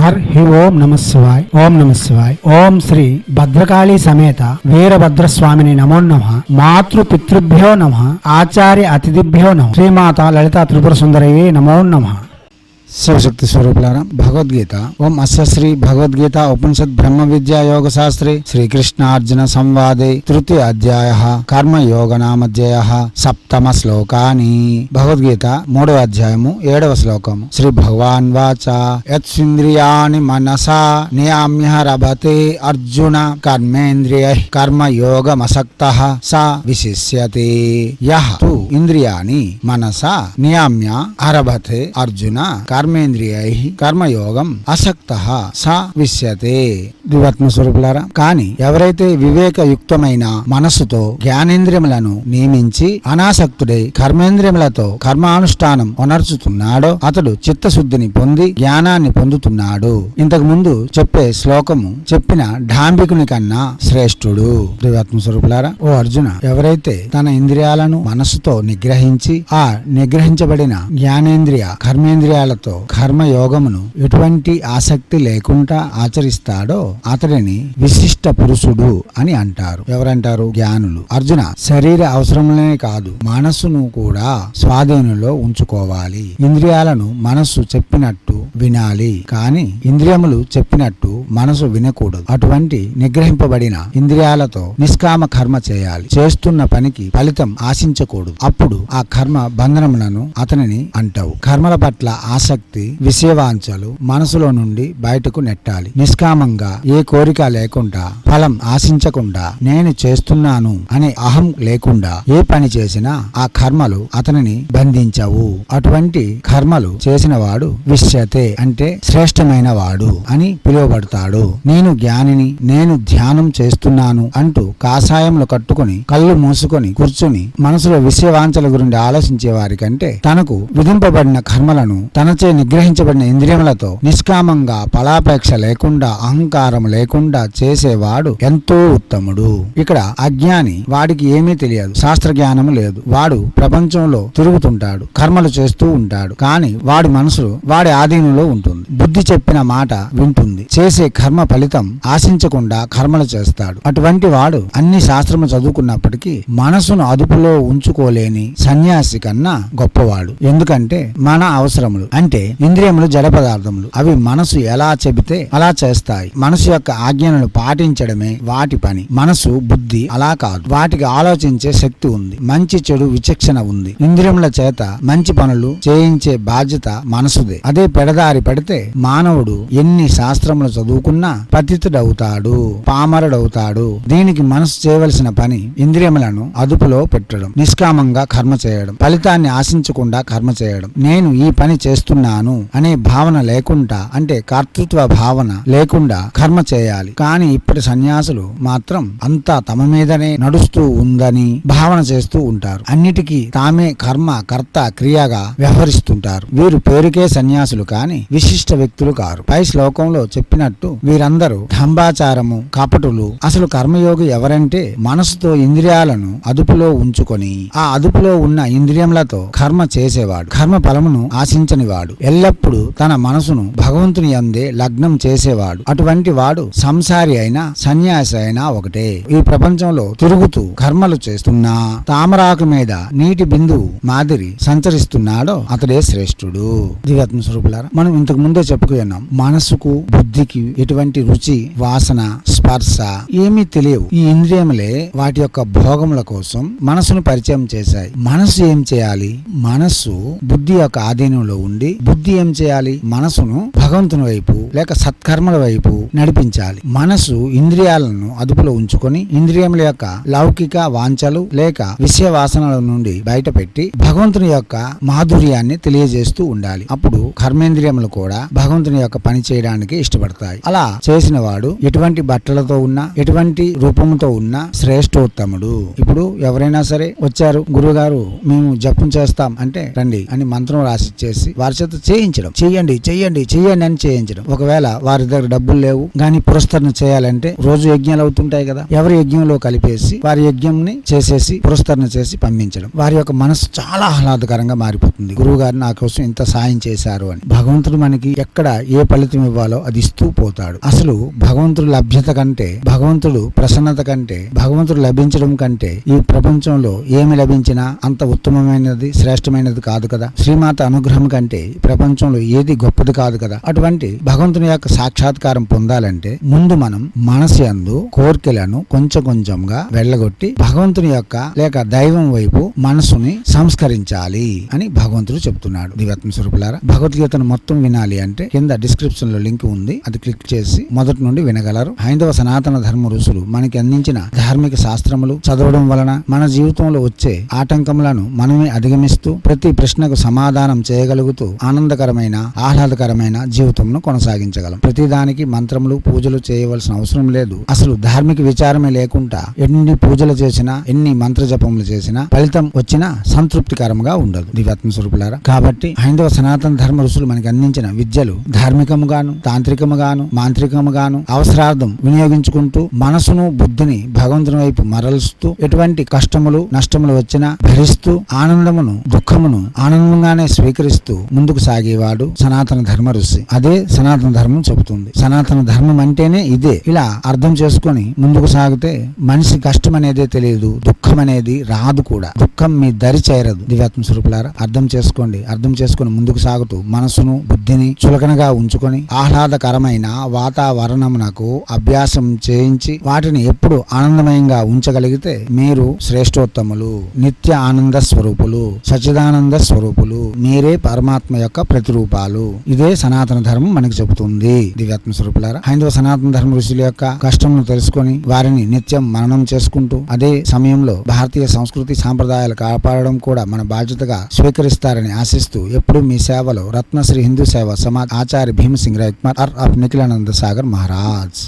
హి ఓం నమ శివాయ్. ఓం నమ శివాయ్. ఓం శ్రీ భద్రకాళీ సమేత వీరభద్రస్వామిని నమో నమః. మాతృ పితృభ్యో నమః. ఆచార్య అతిథిభ్యో నమః. శ్రీమాత లలితా త్రిపుర సుందరయే నమో నమః. శివశక్తి స్వరూపులారా, భగవద్గీత ఓం అస్య శ్రీ భగవద్గీత ఉపనిషత్ బ్రహ్మ విద్యా యోగ శాస్త్రే శ్రీకృష్ణార్జున సంవాదే తృతీయ అధ్యాయ కర్మయోగ నామధ్యాయ సప్తమ శ్లోకాని. భగవద్గీత 3వ అధ్యాయము 7వ శ్లోకము. శ్రీ భగవాన్ వాచ యత్సింద్రియాణి మనసా నియామ్య రభతే అర్జున కర్మేంద్రియైః కర్మయోగమసక్తః స విశిష్యతే. యః తు ఇంద్రియాణి మనసా నియామ్య అరభతే అర్జున కర్మేంద్రియైః కర్మయోగం అసక్తః స విశ్యతే. దివాత్మ స్వరూపులారా, కాని ఎవరైతే వివేకయుక్తమైన మనస్సుతో జ్ఞానేంద్రియములను నియమించి అనాసక్తుడై కర్మేంద్రియములతో కర్మానుష్ఠానం ఒనర్చుతున్నాడో అతడు చిత్తశుద్ధిని పొంది జ్ఞానాన్ని పొందుతున్నాడు. ఇంతకు ముందు చెప్పే శ్లోకము చెప్పిన ఢాంబికుని కన్నా శ్రేష్ఠుడు. దివాత్మ స్వరూపులారా, ఓ అర్జున, ఎవరైతే తన ఇంద్రియాలను మనస్సుతో నిగ్రహించి ఆ నిగ్రహించబడిన జ్ఞానేంద్రియ కర్మేంద్రియాలతో కర్మయోగమును ఎటువంటి ఆసక్తి లేకుండా ఆచరిస్తాడో అతడిని విశిష్ట పురుషుడు అని అంటారు. ఎవరంటారు? జ్ఞానులు. అర్జున, శరీర అవసరములనే కాదు మనస్సును కూడా స్వాధీనంలో ఉంచుకోవాలి. ఇంద్రియాలను మనస్సు చెప్పినట్టు వినాలి, కాని ఇంద్రియములు చెప్పినట్టు మనసు వినకూడదు. అటువంటి నిగ్రహింపబడిన ఇంద్రియాలతో నిష్కామ కర్మ చేయాలి. చేస్తున్న పనికి ఫలితం ఆశించకూడదు. అప్పుడు ఆ కర్మ బంధనములను అతనిని అంటావు. కర్మల పట్ల ఆసక్తి, విషయవాంఛలు మనసులో నుండి బయటకు నెట్టాలి. నిష్కామంగా ఏ కోరిక లేకుండా, ఫలం ఆశించకుండా, నేను చేస్తున్నాను అనే అహం లేకుండా ఏ పని చేసినా ఆ కర్మలు అతనిని బంధించవు. అటువంటి కర్మలు చేసిన వాడు విశ్యతే అంటే శ్రేష్టమైన వాడు అని పిలువబడతాడు. నేను జ్ఞానిని, నేను ధ్యానం చేస్తున్నాను అంటూ కాషాయంలో కట్టుకుని కళ్ళు మూసుకొని కూర్చుని మనసులో విషయవాంఛల గురించి ఆలోచించే వారి కంటే తనకు విధింపబడిన కర్మలను తనచే నిగ్రహించబడిన ఇంద్రియములతో నిష్కామంగా ఫలాపేక్ష లేకుండా అహంకారం లేకుండా చేసేవాడు ఎంతో ఉత్తముడు. ఇక్కడ అజ్ఞాని, వాడికి ఏమీ తెలియదు, శాస్త్ర జ్ఞానము లేదు. వాడు ప్రపంచంలో తిరుగుతుంటాడు, కర్మలు చేస్తూ ఉంటాడు. కాని వాడి మనసు వాడి ఆధీనంలో ఉంటుంది. బుద్ధి చెప్పిన మాట వింటుంది. చేసే కర్మ ఫలితం ఆశించకుండా కర్మలు చేస్తాడు. అటువంటి వాడు అన్ని శాస్త్రము చదువుకున్నప్పటికీ మనసును అదుపులో ఉంచుకోలేని సన్యాసి కన్నా గొప్పవాడు. ఎందుకంటే మన అవసరములు అంటే ఇంద్రియములు జడ పదార్థములు. అవి మనసు ఎలా చెబితే అలా చేస్తాయి. మనసు యొక్క ఆజ్ఞలను పాటించడమే వాటి పని. మనసు, బుద్ధి అలా కాదు. వాటికి ఆలోచించే శక్తి ఉంది, మంచి చెడు విచక్షణ ఉంది. ఇంద్రియముల చేత మంచి పనులు చేయించే బాధ్యత మనసుదే. అదే పెడదారి పడితే మానవుడు ఎన్ని శాస్త్రములు చదువుకున్నా పతితుడవుతాడు, పామరుడవుతాడు. దీనికి మనసు చేయవలసిన పని ఇంద్రియములను అదుపులో పెట్టడం, నిష్కామంగా కర్మ చేయడం, ఫలితాన్ని ఆశించకుండా కర్మ చేయడం. నేను ఈ పని చేస్తున్నాను అనే భావన లేకుండా, అంటే కర్తృత్వ భావన లేకుండా కర్మ చేయాలి. కానీ ఇప్పటి సన్యాసులు మాత్రం అంతా తమ మీదనే నడుస్తూ ఉందని భావన చేస్తూ ఉంటారు. అన్నిటికీ తామే కర్మ, కర్త, క్రియగా వ్యవహరిస్తుంటారు. వీరు పేరుకే సన్యాసులు కాని విశిష్ట వ్యక్తులు కారు. పై శ్లోకంలో చెప్పినట్టు వీరందరూ దంబాచారము, కపటులు. అసలు కర్మయోగి ఎవరంటే మనసుతో ఇంద్రియాలను అదుపులో ఉంచుకొని ఆ అదుపులో ఉన్న ఇంద్రియములతో కర్మ చేసేవాడు, కర్మ ఫలమును ఆశించనివాడు, ఎల్లప్పుడూ తన మనసును భగవంతుని యందే లగ్నం చేసేవాడు. అటువంటి వాడు సంసారి అయినా సన్యాసి అయినా ఒకటే. ఈ ప్రపంచంలో తిరుగుతూ కర్మలు చేస్తున్నా తామరాకు మీద నీటి బిందువు మాదిరి సంచరిస్తున్నాడో అతడే శ్రేష్ఠుడు. దివ్యాత్మ స్వరూపులారా, మనం ఇంతకు ముందే చెప్పుకున్నాం, మనసుకు బుద్ధికి ఎటువంటి రుచి, వాసన, స్పర్శ ఏమీ తెలియవు. ఈ ఇంద్రియములే వాటి యొక్క భోగముల కోసం మనసును పరిచయం చేశాయి. మనసు ఏం చేయాలి? మనస్సు బుద్ధి యొక్క ఆధీనంలో ఉండి బుద్ధి ఏం చేయాలి? మనసును భగవంతుని వైపు లేక సత్కర్మల వైపు నడిపించాలి. మనసు ఇంద్రియాలను అదుపులో ఉంచుకొని ఇంద్రియముల యొక్క లౌకిక వాంఛలు లేక విషయ వాసనల నుండి బయటపెట్టి భగవంతుని యొక్క మాధుర్యాన్ని తెలియజేస్తూ ఉండాలి. అప్పుడు కర్మేంద్రియములు కూడా భగవంతుని యొక్క పని చేయడానికి ఇష్టపడతాయి. అలా చేసిన వాడు ఎటువంటి బట్టలు కళ్ళతో ఉన్నా ఎటువంటి రూపంతో ఉన్నా శ్రేష్టోత్తముడు. ఇప్పుడు ఎవరైనా సరే వచ్చారు, గురువు గారు మేము జపం చేస్తాం అంటే రండి అని మంత్రం రాసిచ్చేసి వారి చేత చేయించడం, చెయ్యండి చెయ్యండి చెయ్యండి అని చేయించడం. ఒకవేళ వారి దగ్గర డబ్బులు లేవు గాని పురస్కరణ చేయాలంటే రోజు యజ్ఞాలు అవుతుంటాయి కదా, ఎవరి యజ్ఞంలో కలిపేసి వారి యజ్ఞంని చేసేసి పురస్కరణ చేసి పంపించడం. వారి యొక్క మనసు చాలా ఆహ్లాదకరంగా మారిపోతుంది. గురువు గారు నా కోసం ఇంత సాయం చేశారు అని. భగవంతుడు మనకి ఎక్కడ ఏ ఫలితం ఇవ్వాలో అది ఇస్తూ పోతాడు. అసలు భగవంతుడు లభ్యత కంటే, భగవంతుడు ప్రసన్నత కంటే, భగవంతుడు లభించడం కంటే ఈ ప్రపంచంలో ఏమి లభించినా అంత ఉత్తమమైనది శ్రేష్టమైనది కాదు కదా. శ్రీమాత అనుగ్రహం కంటే ప్రపంచంలో ఏది గొప్పది కాదు కదా. అటువంటి భగవంతుని యొక్క సాక్షాత్కారం పొందాలంటే ముందు మనం మనసు యందు కోర్కెలను కొంచెం కొంచెంగా వెళ్ళగొట్టి భగవంతుని యొక్క లేక దైవం వైపు మనసుని సంస్కరించాలి అని భగవంతుడు చెప్తున్నాడు. దివ్యాత్మ స్వరూపులారా, భగవద్గీతను మొత్తం వినాలి అంటే కింద డిస్క్రిప్షన్ లో లింక్ ఉంది, అది క్లిక్ చేసి మొదటి నుండి వినగలరు. హైందవ సనాతన ధర్మ ఋషులు మనకి అందించిన ధార్మిక శాస్త్రములు చదవడం వలన మన జీవితంలో వచ్చే ఆటంకములను మనమే అధిగమిస్తూ ప్రతి ప్రశ్నకు సమాధానం చేయగలుగుతూ ఆనందకరమైన ఆహ్లాదకరమైన జీవితంను కొనసాగించగలం. ప్రతి దానికి మంత్రములు పూజలు చేయవలసిన అవసరం లేదు. అసలు ధార్మిక విచారమే లేకుండా ఎన్ని పూజలు చేసినా ఎన్ని మంత్ర జపములు చేసినా ఫలితం వచ్చినా సంతృప్తికరంగా ఉండదు. దివ్యాత్మ స్వరూపులారా, కాబట్టి హైందవ సనాతన ధర్మ ఋషులు మనకి అందించిన విద్యలు ధార్మికముగాను తాంత్రికముగాను మాంత్రికముగాను అవసరార్థం వినియోగించుకుంటూ మనసును బుద్ధిని భగవంతుని వైపు మరలుస్తూ ఎటువంటి కష్టములు నష్టములు వచ్చినా భరిస్తూ ఆనందమును దుఃఖమును ఆనందంగానే స్వీకరిస్తూ ముందుకు సాగేవాడు సనాతన ధర్మ ఋషి. అదే సనాతన ధర్మం చెబుతుంది. సనాతన ధర్మం అంటేనే ఇదే. ఇలా అర్థం చేసుకొని ముందుకు సాగితే మనిషి కష్టం అనేదే తెలియదు, దుఃఖం అనేది రాదు కూడా. దుఃఖం మీ దరి చేరదు. దివ్యాత్మ స్వరూపులారా, అర్థం చేసుకోండి. అర్థం చేసుకుని ముందుకు సాగుతూ మనసును బుద్ధిని చులకనగా ఉంచుకొని ఆహ్లాదకరమైన వాతావరణమునకు అభ్యాసం చేయించి వాటిని ఎప్పుడు ఆనందమయంగా ఉంచగలిగితే మీరు శ్రేష్టోత్తములు, నిత్య ఆనంద స్వరూపులు, సచ్చిదానంద స్వరూపులు, మీరే పరమాత్మ యొక్క ప్రతిరూపాలు. ఇదే సనాతన ధర్మం మనకి చెబుతుంది. దివ్యాత్మ స్వరూపులారా, హైందవ సనాతన ధర్మ ఋషుల యొక్క కష్టమును తెలుసుకొని వారిని నిత్యం మననం చేసుకుంటూ అదే సమయంలో భారతీయ సంస్కృతి సాంప్రదాయాలు కాపాడడం కూడా మన బాధ్యతగా స్వీకరిస్తారని ఆశిస్తూ ఎప్పుడు మీ సేవలో రత్నశ్రీ హిందూ సేవ సమాజ్ ఆచార్య భీమసింగ్ రైక్మర్ ఆఫ్ నిఖిలానంద సాగర్ మహారాజ్.